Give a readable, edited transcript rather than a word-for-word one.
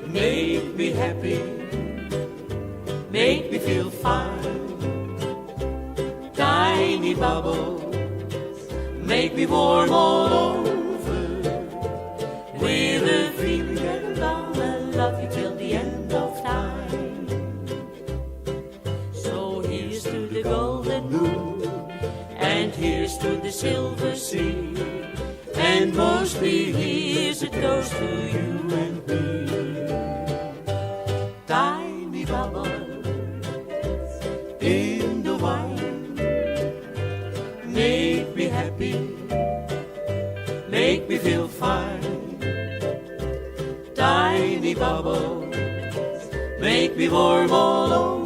make me happy, make me feel fine. Tiny bubbles, make me warm all over, with a feeling that I'll love you till the end of time. So here's to the golden moon, and here's to the silver sea, and mostly here's it goes to you and me. Tiny bubbles in the wine, make me happy, make me feel fine. Tiny bubbles, make me warm all over,